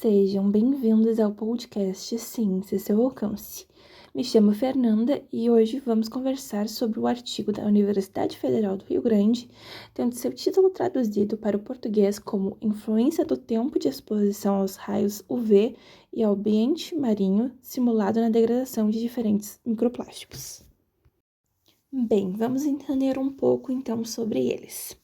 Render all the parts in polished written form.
Sejam bem-vindos ao podcast Ciência e seu alcance. Me chamo Fernanda e hoje vamos conversar sobre o artigo da Universidade Federal do Rio Grande, tendo seu título traduzido para o português como Influência do tempo de exposição aos raios UV e ao ambiente marinho simulado na degradação de diferentes microplásticos. Bem, vamos entender um pouco então sobre eles.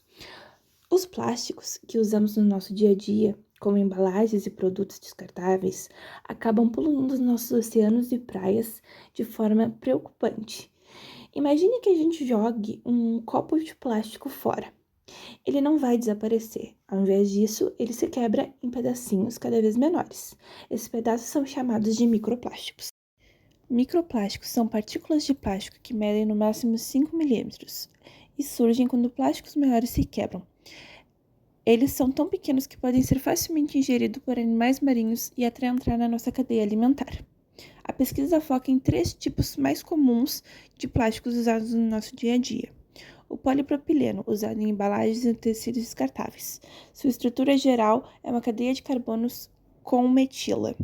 Os plásticos que usamos no nosso dia a dia, como embalagens e produtos descartáveis, acabam poluindo os nossos oceanos e praias de forma preocupante. Imagine que a gente jogue um copo de plástico fora. Ele não vai desaparecer. Ao invés disso, ele se quebra em pedacinhos cada vez menores. Esses pedaços são chamados de microplásticos. Microplásticos são partículas de plástico que medem no máximo 5 milímetros e surgem quando plásticos maiores se quebram. Eles são tão pequenos que podem ser facilmente ingeridos por animais marinhos e até entrar na nossa cadeia alimentar. A pesquisa foca em 3 tipos mais comuns de plásticos usados no nosso dia a dia. O polipropileno, usado em embalagens e tecidos descartáveis. Sua estrutura geral é uma cadeia de carbonos com metila.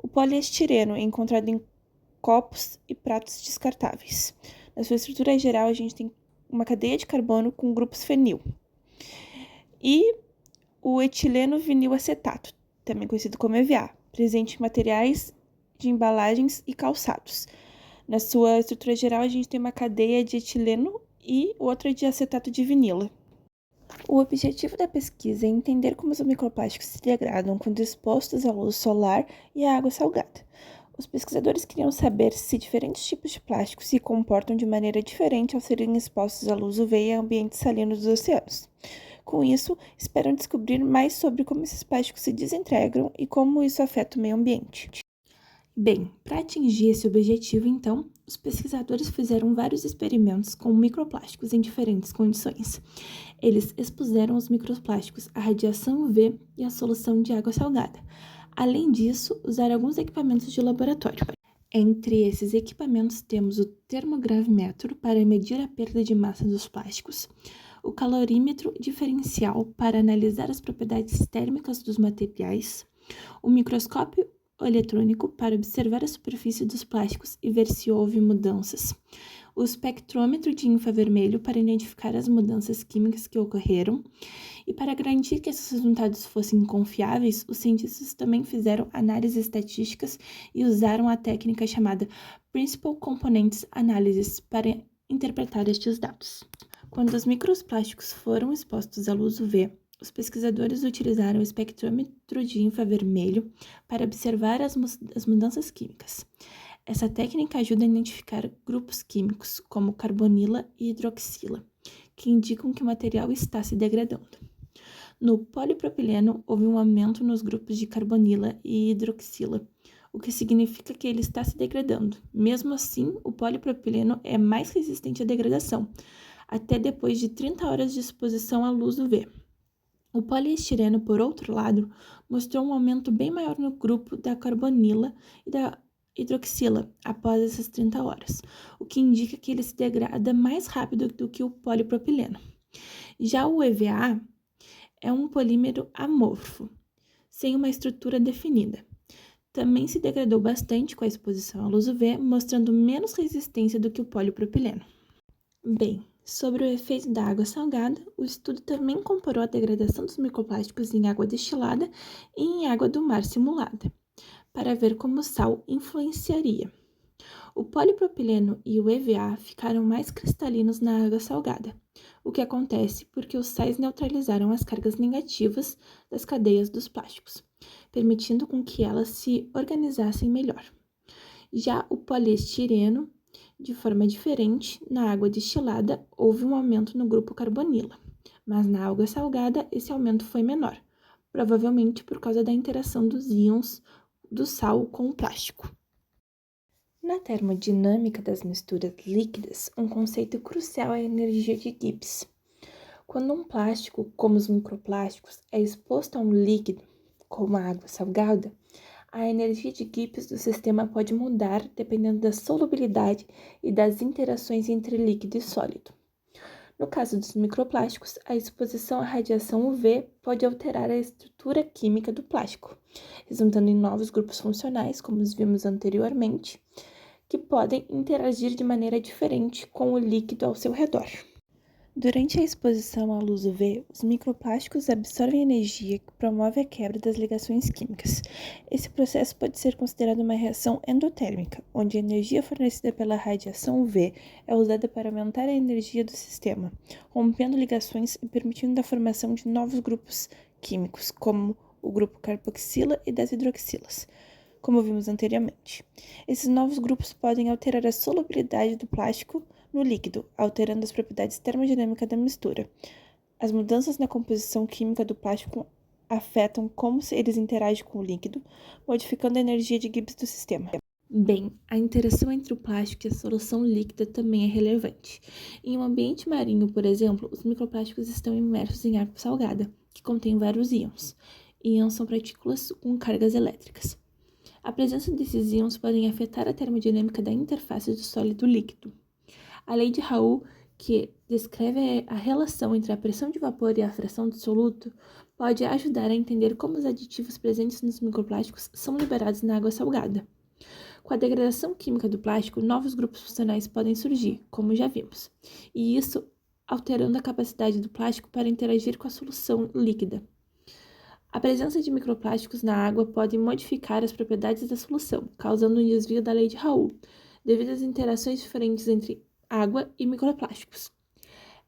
O poliestireno, encontrado em copos e pratos descartáveis. Na sua estrutura geral, a gente tem uma cadeia de carbono com grupos fenil. E o etileno vinil acetato, também conhecido como EVA, presente em materiais de embalagens e calçados. Na sua estrutura geral, a gente tem uma cadeia de etileno e outra de acetato de vinila. O objetivo da pesquisa é entender como os microplásticos se degradam quando expostos à luz solar e à água salgada. Os pesquisadores queriam saber se diferentes tipos de plástico se comportam de maneira diferente ao serem expostos à luz UV e a ambientes salinos dos oceanos. Com isso, esperam descobrir mais sobre como esses plásticos se desintegram e como isso afeta o meio ambiente. Bem, para atingir esse objetivo, então, os pesquisadores fizeram vários experimentos com microplásticos em diferentes condições. Eles expuseram os microplásticos à radiação UV e à solução de água salgada. Além disso, usaram alguns equipamentos de laboratório. Entre esses equipamentos temos o termogravimetro para medir a perda de massa dos plásticos, o calorímetro diferencial para analisar as propriedades térmicas dos materiais, o microscópio eletrônico para observar a superfície dos plásticos e ver se houve mudanças, o espectrômetro de infravermelho para identificar as mudanças químicas que ocorreram, e para garantir que esses resultados fossem confiáveis, os cientistas também fizeram análises estatísticas e usaram a técnica chamada Principal Components Analysis para interpretar estes dados. Quando os microplásticos foram expostos à luz UV, os pesquisadores utilizaram o espectrômetro de infravermelho para observar as mudanças químicas. Essa técnica ajuda a identificar grupos químicos, como carbonila e hidroxila, que indicam que o material está se degradando. No polipropileno, houve um aumento nos grupos de carbonila e hidroxila, o que significa que ele está se degradando. Mesmo assim, o polipropileno é mais resistente à degradação, até depois de 30 horas de exposição à luz UV. O poliestireno, por outro lado, mostrou um aumento bem maior no grupo da carbonila e da hidroxila após essas 30 horas, o que indica que ele se degrada mais rápido do que o polipropileno. Já o EVA é um polímero amorfo, sem uma estrutura definida. Também se degradou bastante com a exposição à luz UV, mostrando menos resistência do que o polipropileno. Bem, sobre o efeito da água salgada, o estudo também comparou a degradação dos microplásticos em água destilada e em água do mar simulada, para ver como o sal influenciaria. O polipropileno e o EVA ficaram mais cristalinos na água salgada, o que acontece porque os sais neutralizaram as cargas negativas das cadeias dos plásticos, permitindo com que elas se organizassem melhor. Já o poliestireno, de forma diferente, na água destilada houve um aumento no grupo carbonila, mas na água salgada esse aumento foi menor, provavelmente por causa da interação dos íons do sal com o plástico. Na termodinâmica das misturas líquidas, um conceito crucial é a energia de Gibbs. Quando um plástico, como os microplásticos, é exposto a um líquido, como a água salgada, a energia de Gibbs do sistema pode mudar dependendo da solubilidade e das interações entre líquido e sólido. No caso dos microplásticos, a exposição à radiação UV pode alterar a estrutura química do plástico, resultando em novos grupos funcionais, como os vimos anteriormente, que podem interagir de maneira diferente com o líquido ao seu redor. Durante a exposição à luz UV, os microplásticos absorvem energia que promove a quebra das ligações químicas. Esse processo pode ser considerado uma reação endotérmica, onde a energia fornecida pela radiação UV é usada para aumentar a energia do sistema, rompendo ligações e permitindo a formação de novos grupos químicos, como o grupo carboxila e das hidroxilas, como vimos anteriormente. Esses novos grupos podem alterar a solubilidade do plástico no líquido, alterando as propriedades termodinâmicas da mistura. As mudanças na composição química do plástico afetam como eles interagem com o líquido, modificando a energia de Gibbs do sistema. Bem, a interação entre o plástico e a solução líquida também é relevante. Em um ambiente marinho, por exemplo, os microplásticos estão imersos em água salgada, que contém vários íons. Íons são partículas com cargas elétricas. A presença desses íons podem afetar a termodinâmica da interface do sólido líquido. A lei de Raoult, que descreve a relação entre a pressão de vapor e a fração do soluto, pode ajudar a entender como os aditivos presentes nos microplásticos são liberados na água salgada. Com a degradação química do plástico, novos grupos funcionais podem surgir, como já vimos, e isso alterando a capacidade do plástico para interagir com a solução líquida. A presença de microplásticos na água pode modificar as propriedades da solução, causando um desvio da lei de Raoult, devido às interações diferentes entre água e microplásticos.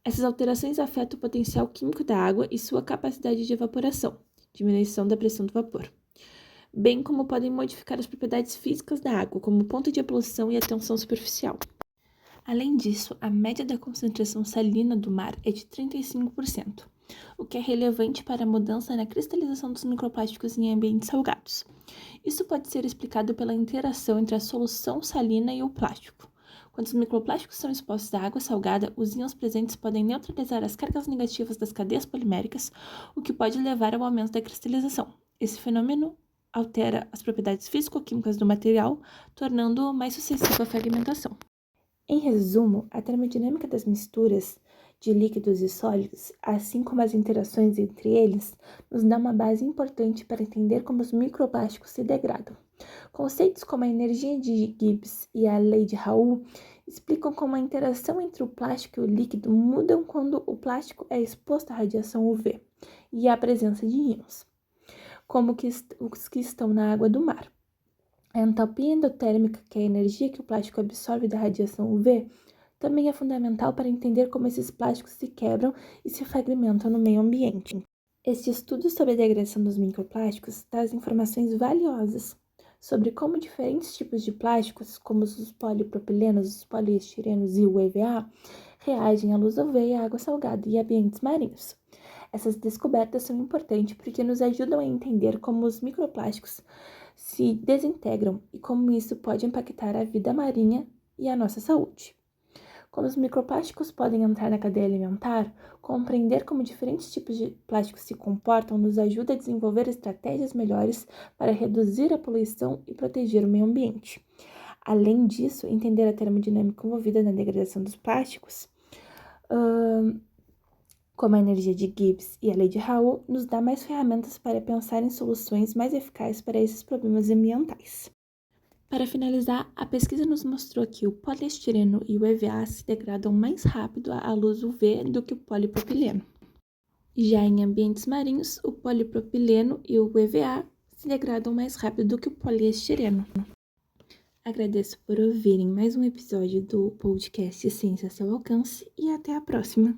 Essas alterações afetam o potencial químico da água e sua capacidade de evaporação, diminuição da pressão do vapor, bem como podem modificar as propriedades físicas da água, como o ponto de ebulição e a tensão superficial. Além disso, a média da concentração salina do mar é de 35%, o que é relevante para a mudança na cristalização dos microplásticos em ambientes salgados. Isso pode ser explicado pela interação entre a solução salina e o plástico. Quando os microplásticos são expostos à água salgada, os íons presentes podem neutralizar as cargas negativas das cadeias poliméricas, o que pode levar ao aumento da cristalização. Esse fenômeno altera as propriedades físico-químicas do material, tornando-o mais suscetível à fragmentação. Em resumo, a termodinâmica das misturas de líquidos e sólidos, assim como as interações entre eles, nos dá uma base importante para entender como os microplásticos se degradam. Conceitos como a energia de Gibbs e a lei de Raoult explicam como a interação entre o plástico e o líquido mudam quando o plástico é exposto à radiação UV e à presença de íons, como os que estão na água do mar. A entalpia endotérmica, que é a energia que o plástico absorve da radiação UV, também é fundamental para entender como esses plásticos se quebram e se fragmentam no meio ambiente. Este estudo sobre a degradação dos microplásticos traz informações valiosas sobre como diferentes tipos de plásticos, como os polipropilenos, os poliestirenos e o EVA, reagem à luz UV, à água salgada e ambientes marinhos. Essas descobertas são importantes porque nos ajudam a entender como os microplásticos se desintegram e como isso pode impactar a vida marinha e a nossa saúde. Como os microplásticos podem entrar na cadeia alimentar, compreender como diferentes tipos de plásticos se comportam nos ajuda a desenvolver estratégias melhores para reduzir a poluição e proteger o meio ambiente. Além disso, entender a termodinâmica envolvida na degradação dos plásticos, como a energia de Gibbs e a lei de Raoult, nos dá mais ferramentas para pensar em soluções mais eficazes para esses problemas ambientais. Para finalizar, a pesquisa nos mostrou que o poliestireno e o EVA se degradam mais rápido à luz UV do que o polipropileno. Já em ambientes marinhos, o polipropileno e o EVA se degradam mais rápido do que o poliestireno. Agradeço por ouvirem mais um episódio do podcast Ciência ao Seu Alcance e até a próxima!